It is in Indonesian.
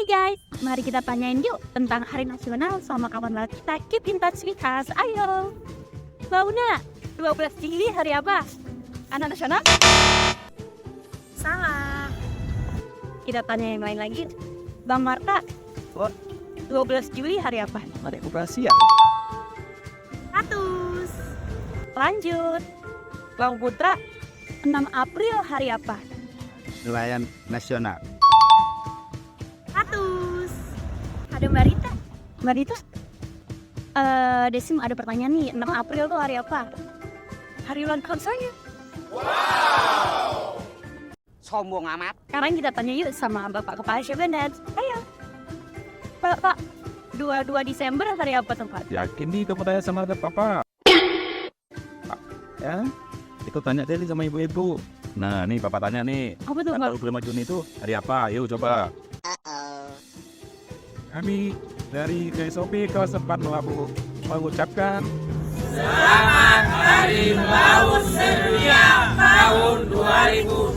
Hai guys, mari kita tanyain yuk tentang Hari Nasional sama kawan lagi kita. Keep in touch with us, ayo. Launa, 12 Juli hari apa? Anak nasional? Salah. Kita tanya yang lain lagi. Bang Marta, What? 12 Juli hari apa? Hari Koperasi ya? 100. Lanjut. Bang Putra, 6 April hari apa? Nelayan Nasional. 100. Ada Mbak Rita. Mbak Rita, Desim ada pertanyaan nih. 6 April tuh hari apa? Hari ulang tahun saya. Sombong amat. Sekarang kita tanya yuk sama Bapak Kepala Syabandar. Ayo. Pak, 22 Desember hari apa tempat? Yakin nih kamu tanya sama papa? Ya, itu tanya deh sama ibu-ibu. Nah, nih papa tanya nih. Apa tuh, Tanggal Pak? 25 Juni itu hari apa? Yuk coba. Kami dari KSOP kelas 4 mengucapkan Selamat Hari Melaut Sedunia tahun 2020.